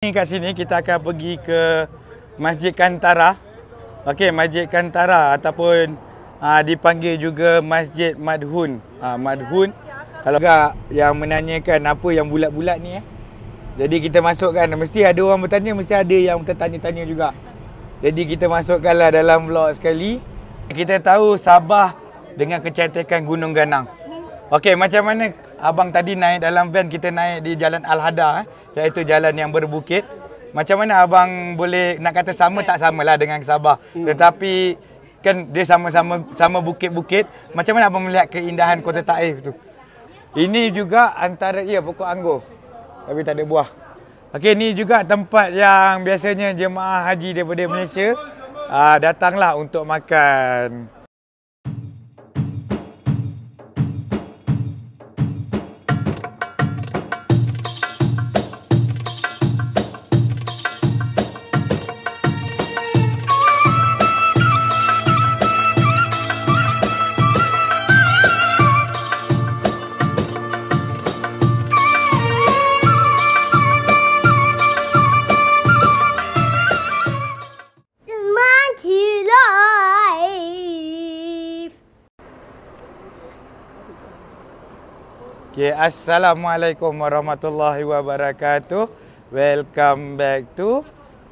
Ni kat sini kita akan pergi ke Masjid Kantara. Okey, Masjid Kantara ataupun dipanggil juga Masjid Madhun. Madhun kalau agak yang menanyakan apa yang bulat-bulat ni Jadi kita masukkan, mesti ada orang bertanya, mesti ada yang tertanya-tanya juga. Jadi kita masukkanlah dalam vlog sekali. Kita tahu Sabah dengan kecantikan Gunung Ganang. Okey, macam mana abang tadi naik dalam van, kita naik di Jalan Al-Hada, iaitu jalan yang berbukit. Macam mana abang boleh nak kata sama tak samalah dengan Sabah. Tetapi kan dia sama bukit-bukit. Macam mana abang melihat keindahan Kota Taif tu? Ini juga antara pokok anggur. Tapi tak ada buah. Okey, ni juga tempat yang biasanya jemaah haji daripada Malaysia datanglah untuk makan. Okay, Assalamualaikum warahmatullahi wabarakatuh. Welcome back to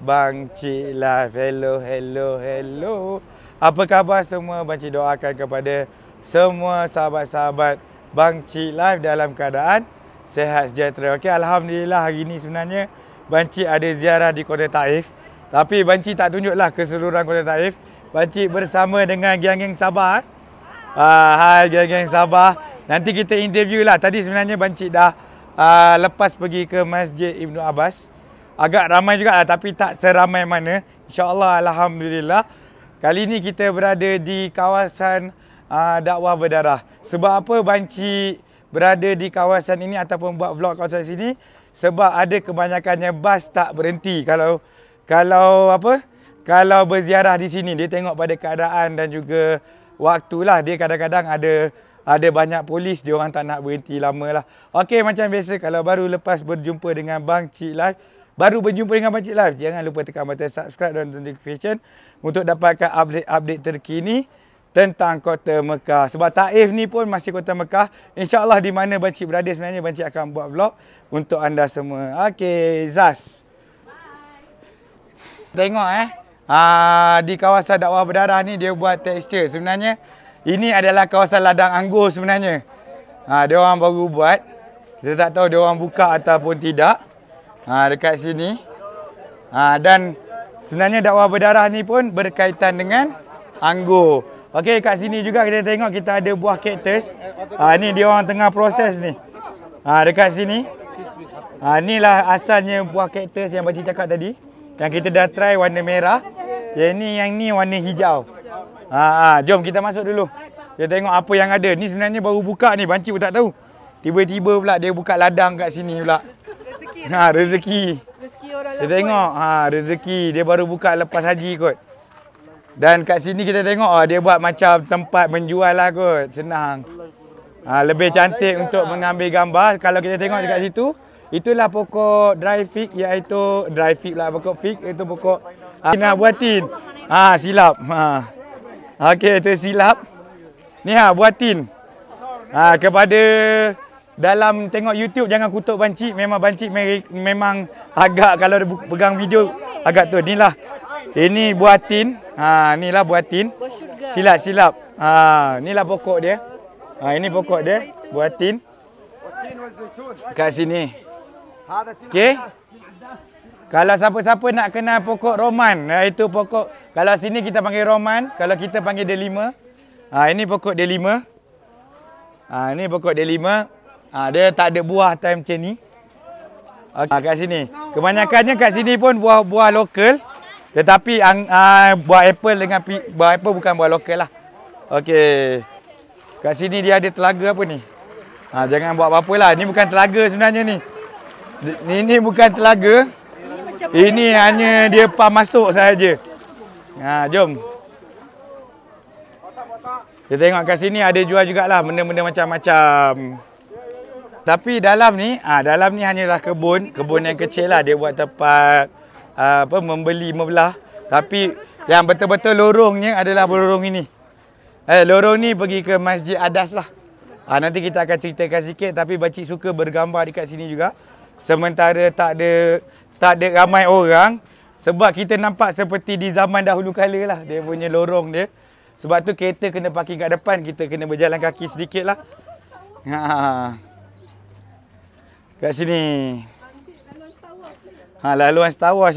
Bang Cik Live. Hello. Apa khabar semua? Bang Cik doakan kepada semua sahabat-sahabat Bang Cik Live dalam keadaan sehat sejahtera. Okay, Alhamdulillah hari ni sebenarnya Bang Cik ada ziarah di Kota Taif. Tapi Bang Cik tak tunjuklah keseluruhan Kota Taif. Bang Cik bersama dengan geng-geng Sabah. Hai geng-geng Sabah. Nanti kita interview lah. Tadi sebenarnya Bang Cik dah lepas pergi ke Masjid Ibnu Abbas. Agak ramai juga lah, tapi tak seramai mana. InsyaAllah, Alhamdulillah. Kali ni kita berada di kawasan dakwah berdarah. Sebab apa Bang Cik berada di kawasan ini ataupun buat vlog kawasan sini? Sebab ada kebanyakannya bas tak berhenti. Kalau berziarah di sini, dia tengok pada keadaan dan juga waktulah. Dia kadang-kadang ada banyak polis, dia orang tak nak berhenti lama lah. Okey, macam biasa kalau baru lepas berjumpa dengan Bang Cik Live, jangan lupa tekan button subscribe dan notification untuk dapatkan update terkini tentang Kota Mekah. Sebab Taif ni pun masih Kota Mekah. InsyaAllah di mana Bang Cik berada sebenarnya, Bang Cik akan buat vlog untuk anda semua. Okey, Zaz. Tengok di kawasan dakwah berdarah ni dia buat tekstur. Sebenarnya ini adalah kawasan ladang anggur sebenarnya. Dia orang baru buat. Kita tak tahu dia orang buka ataupun tidak. Dekat sini. Dan sebenarnya dakwah berdarah ni pun berkaitan dengan anggur. Okey, kat sini juga kita tengok kita ada buah kaktus. Ni dia orang tengah proses ni. Dekat sini. Inilah asalnya buah kaktus yang Pakcik cakap tadi. Yang kita dah try warna merah. Yang ni warna hijau. Jom kita masuk dulu. Kita tengok apa yang ada. Ni sebenarnya baru buka ni. Bang Cik pun tak tahu. Tiba-tiba pula dia buka ladang kat sini pula. Rezeki. Rezeki orang lain. Kita tengok. Rezeki. Dia baru buka lepas haji kot. Dan kat sini kita tengok dia buat macam tempat menjual lah kot. Senang. Lebih cantik untuk mengambil gambar. Kalau kita tengok dekat situ, itulah pokok dry fig, iaitu dry fig lah, pokok fig, iaitu pokok nak buatin. Silap. Okey, itu silap. Ni buatin. Kepada dalam tengok YouTube jangan kutuk Bang Cik. Memang Bang Cik memang agak kalau dia pegang video agak tu. Inilah. Ini buatin. Inilah buatin. Silap. Inilah pokok dia. Ini pokok dia, buatin. Kat sini. Okey. Kalau siapa-siapa nak kenal pokok roman, itu pokok, kalau sini kita panggil roman, kalau kita panggil delima. Ini pokok delima. Ini pokok delima. Dia tak ada buah time macam ni. Kat sini. Kebanyakannya kat sini pun buah lokal. Tetapi buah apple dengan buah apple bukan buah lokal lah. Okey. Kat sini dia ada telaga apa ni? Jangan buat apa-apa lah. Ini bukan telaga sebenarnya ni. Ini bukan telaga. Ini hanya dia pam masuk sahaja. Jom. Kita tengok kat sini ada jual jugalah benda-benda macam-macam. Tapi dalam ni hanyalah kebun yang kecil lah. Dia buat tempat membeli membelah. Tapi yang betul-betul lorongnya adalah lorong ini. Lorong ni pergi ke Masjid Adas lah. Nanti kita akan ceritakan sikit, tapi Bancik suka bergambar dekat sini juga. Sementara tak ada ramai orang, sebab kita nampak seperti di zaman dahulu kala lah dia punya lorong dia. Sebab tu kereta kena parking kat depan, kita kena berjalan kaki sedikit lah. Kat sini. Laluan Star Wars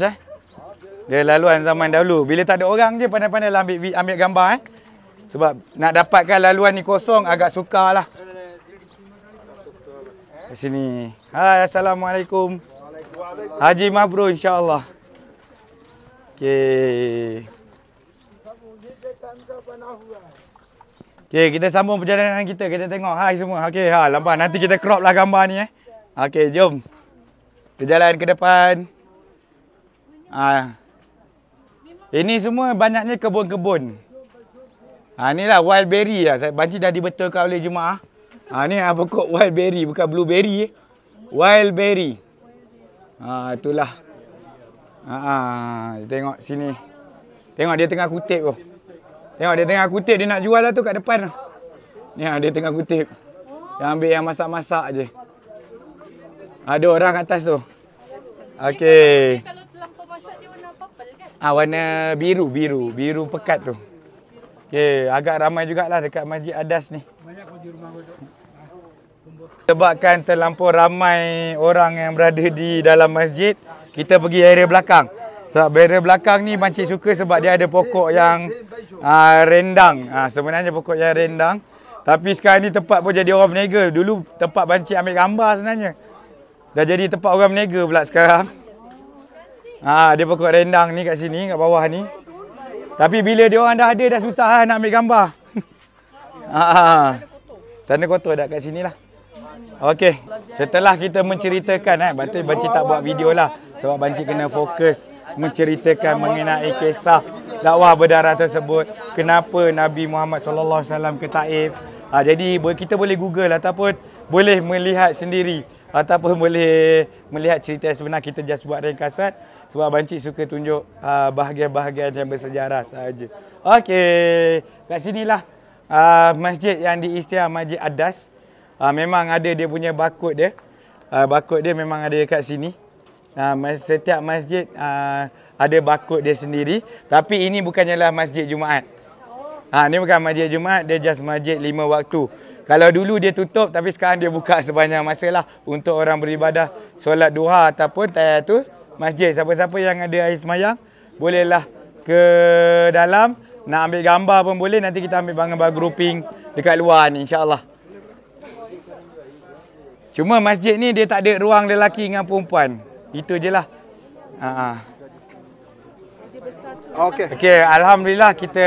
Dia laluan zaman dahulu. Bila tak ada orang je pandai-pandai lah ambil gambar Sebab nak dapatkan laluan ni kosong agak sukar lah. Kat sini. Hai, Assalamualaikum. Haji mabrur insya-Allah. Okey. Okey, kita sambung perjalanan kita. Kita tengok. Hai semua. Okey, lambat. Nanti kita crop lah gambar ni Okey, jom. Kita jalan ke depan. Ini semua banyaknya kebun-kebun. Inilah wild berry lah. Bancik dah dibetulkan oleh jemaah. Ni pokok wild berry, bukan blueberry. Wild berry. Itulah. Tengok sini. Tengok dia tengah kutip tu. Tengok dia tengah kutip, dia nak jual lah tu kat depan tu. Ni dia tengah kutip. Yang ambil yang masak-masak je. Ada orang atas tu. Okey. Kalau terlampau masak dia warna purple kan? Warna biru pekat tu. Okey, agak ramai jugalah dekat Masjid Adas ni. Banyak kunci rumah duduk. Sebabkan terlampau ramai orang yang berada di dalam masjid, kita pergi area belakang. Sebab area belakang ni Bancik suka sebab dia ada pokok yang rendang. Sebenarnya pokok yang rendang. Tapi sekarang ni tempat pun jadi orang berniaga. Dulu tempat Bancik ambil gambar sebenarnya. Dah jadi tempat orang berniaga pula sekarang. Dia pokok rendang ni kat sini, kat bawah ni. Tapi bila dia orang dah ada, dah susah nak ambil gambar. Sana kotor dah kat sini lah. Okey, setelah kita menceritakan, Bancik tak buat video lah. Sebab Bancik kena fokus menceritakan mengenai kisah dakwah berdarah tersebut. Kenapa Nabi Muhammad SAW ke Taif. Jadi kita boleh Google ataupun boleh melihat sendiri. Ataupun boleh melihat cerita yang sebenar. Kita just buat ringkasan. Sebab Bancik suka tunjuk bahagian-bahagian yang bersejarah sahaja. Okey, kat sinilah masjid yang diisytiharkan Masjid Adas. Memang ada dia punya barcode dia. Barcode dia memang ada kat sini. Setiap masjid ada barcode dia sendiri. Tapi ini bukannya masjid Jumaat. Ni bukan masjid Jumaat, dia just masjid 5 waktu. Kalau dulu dia tutup, tapi sekarang dia buka sebanyak masa lah untuk orang beribadah, solat duha ataupun tahiyatul masjid. Siapa-siapa yang ada air semayang, bolehlah ke dalam. Nak ambil gambar pun boleh. Nanti kita ambil gambar grouping dekat luar ni, insya-Allah. Cuma masjid ni dia tak ada ruang lelaki dengan perempuan. Itu je lah. Okey, alhamdulillah kita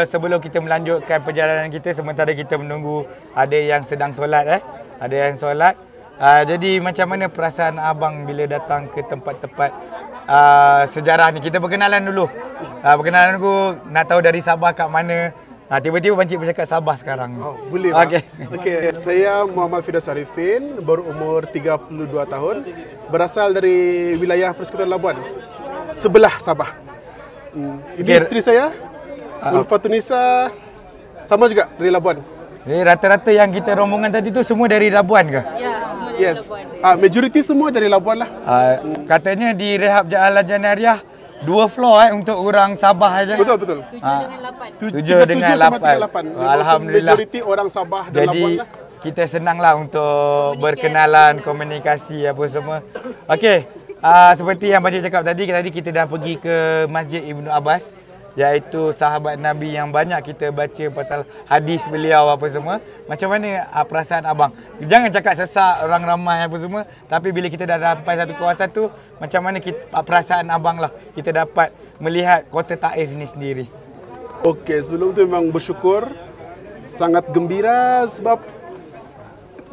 sebelum kita melanjutkan perjalanan kita, sementara kita menunggu ada yang sedang solat ada yang solat. Jadi macam mana perasaan abang bila datang ke tempat-tempat sejarah ni? Kita berkenalan dulu. Berkenalan dulu, nak tahu dari Sabah kat mana. Tiba-tiba Bancik bercakap Sabah sekarang. Boleh Pak. Okey, saya Muhammad Firdaus Arifin, berumur 32 tahun, berasal dari wilayah Persekutuan Labuan, sebelah Sabah. Ini isteri saya, Ulfatunisa, sama juga dari Labuan. Jadi rata-rata yang kita rombongan tadi tu semua dari Labuan ke? Ya, semua dari Labuan. Majoriti semua dari Labuan lah. Katanya di Rehab Al Janariah 2 floor untuk orang Sabah aja. Betul. 7 dengan 8. Alhamdulillah. Majoriti orang Sabah dan Jadi Labuan lah. kita senanglah untuk berkenalan, komunikasi apa semua. Okey. Seperti yang Bancik cakap tadi kita dah pergi ke Masjid Ibnu Abbas, iaitu sahabat Nabi yang banyak kita baca pasal hadis beliau apa semua. Macam mana perasaan abang? Jangan cakap sesak, orang ramai apa semua, tapi bila kita dah sampai satu kawasan tu, macam mana perasaan abang lah kita dapat melihat kota Taif ni sendiri? Okey, sebelum tu memang bersyukur, sangat gembira sebab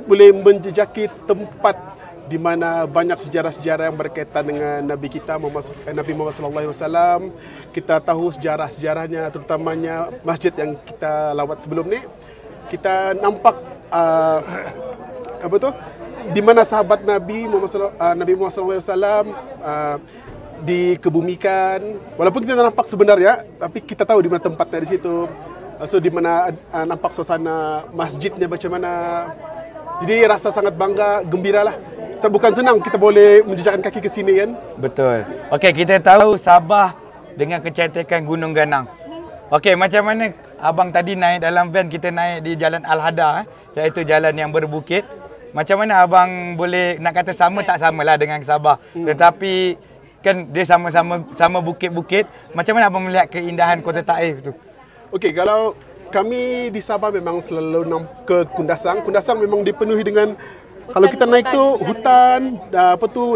boleh menjejaki tempat di mana banyak sejarah-sejarah yang berkaitan dengan Nabi kita Nabi Muhammad SAW. Kita tahu sejarah-sejarahnya, terutamanya masjid yang kita lawat sebelum ni. Kita nampak di mana sahabat Nabi Muhammad SAW dikebumikan. Walaupun kita nampak sebenarnya, tapi kita tahu di mana tempatnya di situ. So di mana nampak suasana masjidnya macam mana. Jadi rasa sangat bangga, gembira lah. So, bukan senang kita boleh menjejakkan kaki ke sini kan. Betul. Okey, kita tahu Sabah dengan kecantikan Gunung Ganang. Okey, macam mana abang tadi naik dalam van, kita naik di Jalan Al-Hada, iaitu jalan yang berbukit. Macam mana abang boleh nak kata sama tak samalah dengan Sabah. Tetapi kan dia sama bukit-bukit. Macam mana abang melihat keindahan Kota Taif tu? Okey, kalau kami di Sabah memang selalu ke Kundasang. Kundasang memang dipenuhi dengan, kalau kita naik tu hutan,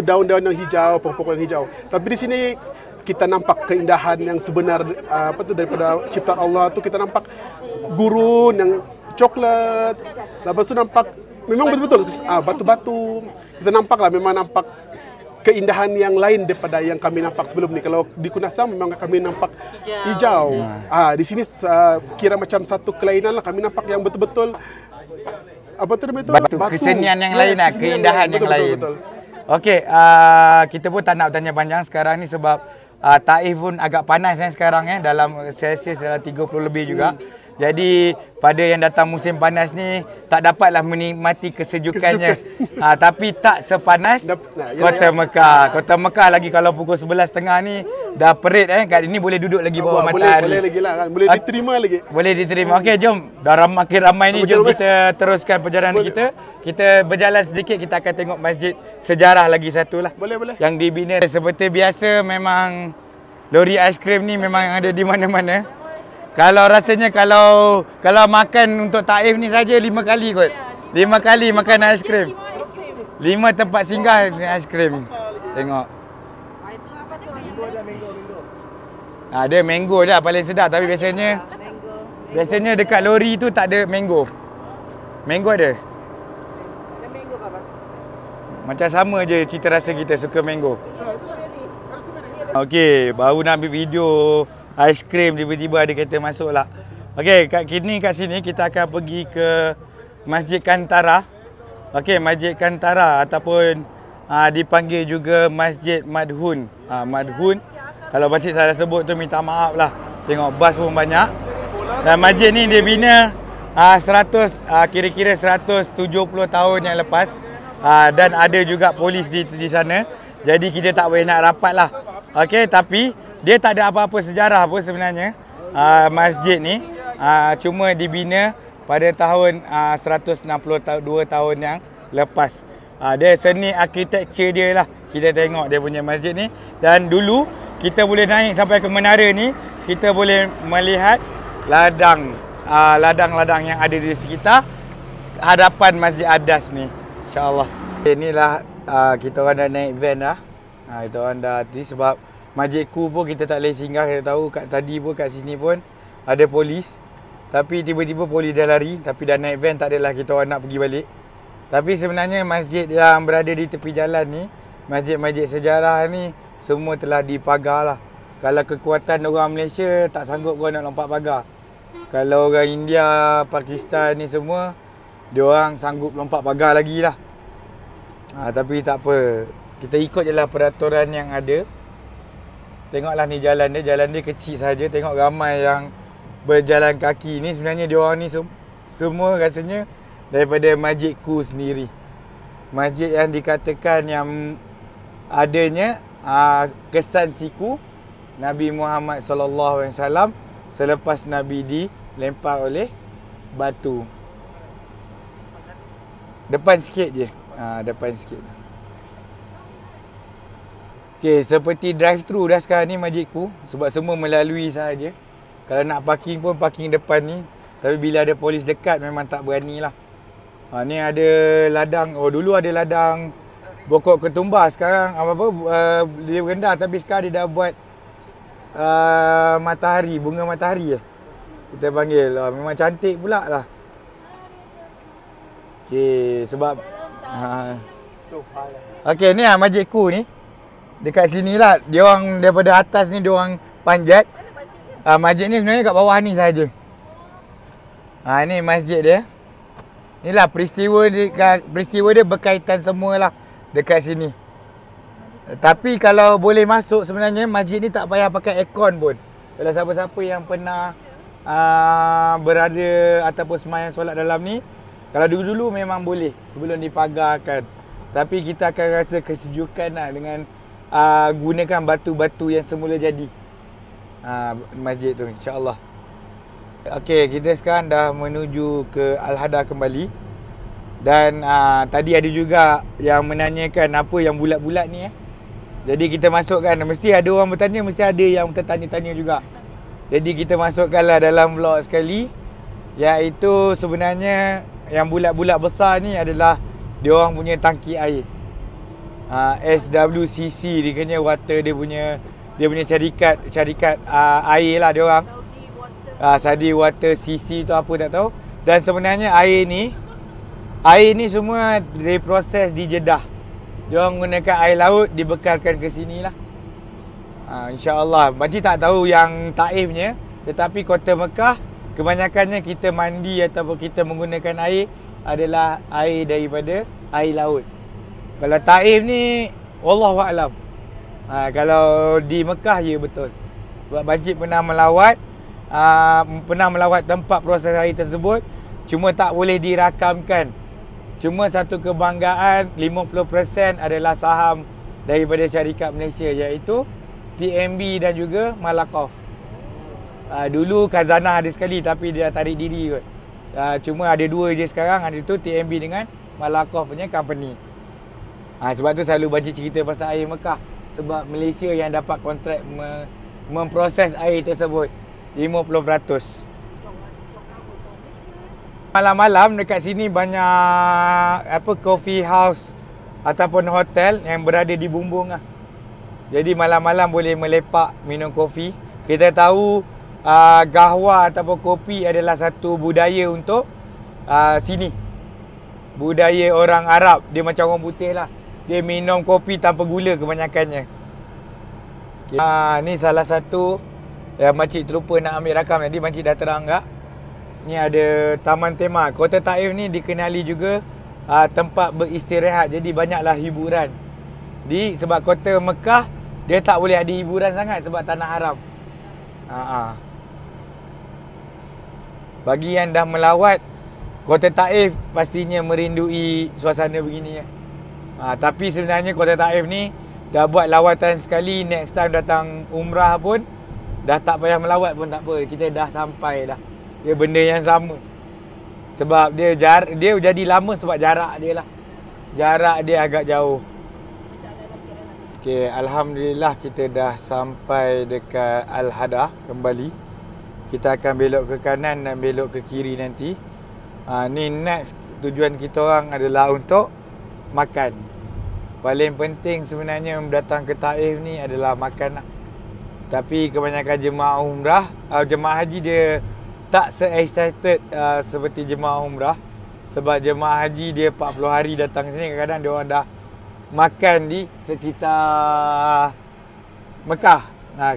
daun-daun yang hijau, pokok-pokok yang hijau. Tapi di sini kita nampak keindahan yang sebenar daripada ciptaan Allah tu. Kita nampak gurun yang coklat. Lepas tu nampak memang betul-betul batu-batu. Kita nampaklah memang nampak keindahan yang lain daripada yang kami nampak sebelum ni. Kalau di Kundasang memang kami nampak hijau. Di sini kira macam satu kelainan lah. Kami nampak yang betul-betul batu kesenian yang lain lah, keindahan yang lain. Betul. Okey, kita pun tak nak tanya panjang sekarang ni sebab Taif pun agak panas sekarang dalam Celsius 30 lebih juga. Jadi pada yang datang musim panas ni tak dapatlah menikmati kesejukannya. Tapi tak sepanas Kota Mekah. Kota Mekah lagi kalau pukul 11.30 ni dah perit kat ini boleh duduk lagi bawah matahari. Boleh lagi lah kan. Boleh diterima lagi. Boleh diterima. Okey, jom. Dah makin ramai ni, jom kita teruskan perjalanan kita. Kita berjalan sedikit, kita akan tengok masjid sejarah lagi satu lah. Boleh. Yang dibina seperti biasa, memang lori aiskrim ni memang ada di mana-mana. Kalau rasanya kalau makan untuk Taif ni saja 5 kali kot. 5 kali makan aiskrim. 5 tempat singgah aiskrim. Tengok. Ada mango je paling sedap, tapi biasanya dekat lori tu tak ada mango. Mango ada? Macam sama je cita rasa kita suka mango. Okey, baru nak ambil video aiskrim, tiba-tiba ada kereta masuk lah. Okey, kat sini kita akan pergi ke Masjid Kantara. Okey, Masjid Kantara ataupun dipanggil juga Masjid Madhun. Madhun. Kalau masjid salah sebut tu minta maaf lah. Tengok bas pun banyak. Dan masjid ni dia bina kira-kira 170 tahun yang lepas. Dan ada juga polis di sana. Jadi kita tak boleh nak rapat lah. Okey, tapi dia tak ada apa-apa sejarah pun sebenarnya. Masjid ni cuma dibina pada tahun 162 tahun yang lepas. Dia seni arkitektur dia lah. Kita tengok dia punya masjid ni. Dan dulu kita boleh naik sampai ke menara ni, kita boleh melihat ladang-ladang yang ada di sekitar hadapan Masjid Adas ni. InsyaAllah. Inilah kita orang dah naik van dah. Kita orang dah sebab Masjid Ku pun kita tak boleh singgah. Kita tahu tadi pun kat sini pun ada polis. Tapi tiba-tiba polis dah lari. Tapi dah naik van, tak adalah kita orang nak pergi balik. Tapi sebenarnya masjid yang berada di tepi jalan ni, masjid-masjid sejarah ni, semua telah dipagar lah. Kalau kekuatan orang Malaysia tak sanggup kau nak lompat pagar. Kalau orang India, Pakistan ni semua, diorang sanggup lompat pagar lagi lah. Tapi tak apa. Kita ikut je lah peraturan yang ada. Tengoklah ni jalan dia kecil saja. Tengok ramai yang berjalan kaki ni. Sebenarnya diorang ni semua rasanya daripada Masjid Ku sendiri. Masjid yang dikatakan yang adanya kesan siku Nabi Muhammad SAW selepas Nabi dilempar oleh batu. Depan sikit je. Depan sikit. Okey, seperti drive-thru dah sekarang ni Masjid Ku. Sebab semua melalui sahaja. Kalau nak parking pun parking depan ni. Tapi bila ada polis dekat memang tak berani lah. Ni ada ladang. Dulu ada ladang pokok ketumbar. Sekarang dia rendah. Tapi sekarang dia dah buat matahari. Bunga matahari kita panggil. Memang cantik pula lah. Okey, sebab okey, ni lah Masjid Ku ni. Dekat sini lah. Diorang daripada atas ni diorang panjat. Masjid ni sebenarnya kat bawah ni sahaja. Ni masjid dia. inilah peristiwa dia berkaitan semualah dekat sini. Tapi kalau boleh masuk sebenarnya masjid ni tak payah pakai aircon pun. Kalau siapa-siapa yang pernah berada ataupun sembahyang solat dalam ni, kalau dulu-dulu memang boleh sebelum dipagarkan. Tapi kita akan rasa kesejukan lah dengan gunakan batu-batu yang semula jadi masjid tu, insya-Allah. Okey, kita sekarang dah menuju ke Al-Hada kembali. Dan tadi ada juga yang menanyakan apa yang bulat-bulat ni Jadi kita masukkan, mesti ada orang bertanya, mesti ada yang tertanya-tanya juga. Jadi kita masukkanlah dalam vlog sekali, iaitu sebenarnya yang bulat-bulat besar ni adalah dia orang punya tangki air. SWCC dia water, dia punya syarikat air lah dia orang. Saudi Water CC tu apa tak tahu. Dan sebenarnya air ni semua diproses di Jeddah. Dia orang gunakan air laut dibekalkan ke sini lah. InsyaAllah. Makcik tak tahu yang Taifnya, tetapi kota Mekah kebanyakannya kita mandi ataupun kita menggunakan air adalah air daripada air laut. Kalau Taif ni wallahualam. Kalau di Mekah ya betul. Sebab makcik pernah melawat tempat proses air tersebut, cuma tak boleh dirakamkan. Cuma satu kebanggaan, 50% adalah saham daripada syarikat Malaysia, iaitu TMB dan juga Malakoff. Dulu Khazanah ada sekali tapi dia tarik diri kot. Cuma ada dua je sekarang, ada tu TMB dengan Malakoff punya company. Sebab tu selalu makcik cerita pasal air Mekah. Sebab Malaysia yang dapat kontrak memproses air tersebut 50%. Malam-malam dekat sini banyak coffee house ataupun hotel yang berada di bumbung lah. Jadi malam-malam boleh melepak minum kopi. Kita tahu gahwa ataupun kopi adalah satu budaya untuk sini. Budaya orang Arab, dia macam orang putih lah. Dia minum kopi tanpa gula kebanyakannya. Ni salah satu yang makcik terlupa nak ambil rakam. Jadi makcik dah terang tak? Ni ada Taman Tema. Kota Taif ni dikenali juga tempat beristirahat. Jadi banyaklah hiburan. Sebab kota Mekah dia tak boleh ada hiburan sangat sebab tanah haram. Bagi yang dah melawat Kota Taif, pastinya merindui suasana begini ya. Tapi sebenarnya Kota Taif ni dah buat lawatan sekali. Next time datang umrah pun dah tak payah melawat pun tak apa. Kita dah sampai dah. Dia benda yang sama. Sebab dia jadi lama sebab jarak dia lah. Jarak dia agak jauh. Okey, alhamdulillah kita dah sampai dekat Al-Hada kembali. Kita akan belok ke kanan dan belok ke kiri nanti. Ni next tujuan kita orang adalah untuk makan. Paling penting sebenarnya datang ke Taif ni adalah makan lah. Tapi kebanyakan jemaah umrah, jemaah haji dia tak se-excited seperti jemaah umrah. Sebab jemaah haji dia 40 hari datang sini, kadang-kadang dia orang dah makan di sekitar Mekah.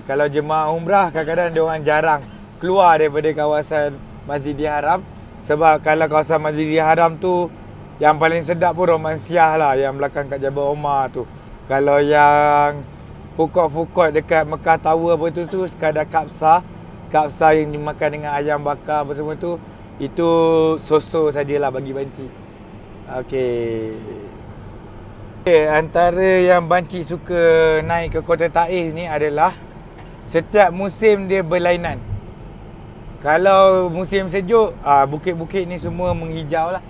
Kalau jemaah umrah kadang-kadang dia orang jarang keluar daripada kawasan Masjidil Haram. Sebab kalau kawasan Masjidil Haram tu yang paling sedap pun Romansiah lah, yang belakang kat Jabal Omar tu. Kalau yang food-food dekat Mekah Tower apa tu sekadar kapsa yang dimakan dengan ayam bakar apa semua tu, itu so-so sajalah bagi banci. Okey. Antara yang banci suka naik ke Kota Taif ni adalah setiap musim dia berlainan. Kalau musim sejuk, bukit-bukit ni semua menghijau lah.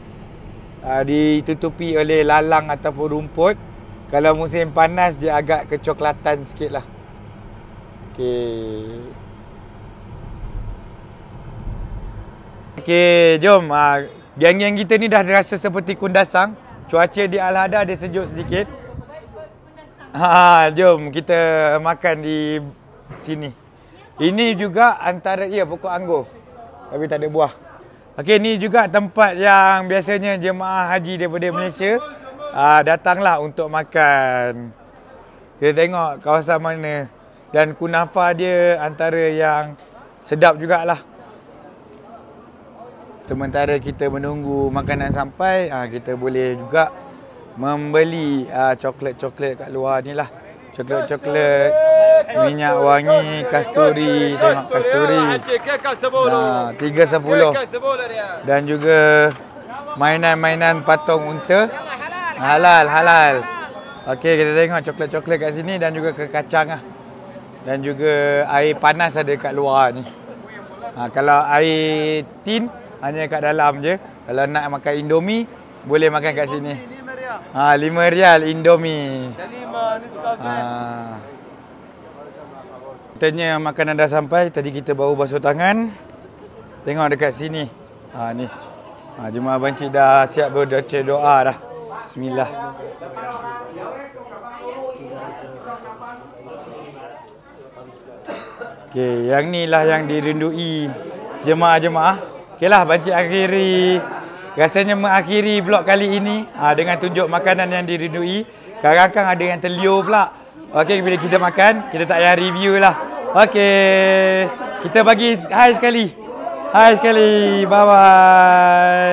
Ditutupi oleh lalang ataupun rumput. Kalau musim panas dia agak kecoklatan sikit lah. Okey, jom. Geng-geng kita ni dah rasa seperti kundasang. Cuaca di Al-Hada dia sejuk sedikit. Jom kita makan di sini. Ini juga antara pokok anggur. Tapi tak ada buah. Okey, ni juga tempat yang biasanya jemaah haji daripada Malaysia datanglah untuk makan. Kita tengok kawasan mana. Dan kunafa dia antara yang sedap jugalah. Sementara kita menunggu makanan sampai, kita boleh juga membeli coklat-coklat kat luar ni lah. Coklat-coklat, minyak wangi, kasturi. Tengok kasturi. 3.10. Dan juga mainan-mainan patung unta. Halal. Okey, kita tengok coklat-coklat kat sini dan juga kacang lah. Dan juga air panas ada kat luar ni. Kalau air tin hanya kat dalam je. Kalau nak makan Indomie boleh makan kat sini. RM5 Indomie. Dan 5 Nescafe. Katanya makanan dah sampai. Tadi kita baru basuh tangan. Tengok dekat sini. Ni. Jemaah Bancik dah siap berdoa doa dah. Bismillah. Okey, yang ni lah yang dirindui jemaah-jemaah. Okeylah, Bancik rasanya mengakhiri vlog kali ini dengan tunjuk makanan yang dirindui. Kadang-kadang ada yang terliur pula. Okey, bila kita makan, kita tak payah review lah. Okey, kita bagi hai sekali. Bye-bye.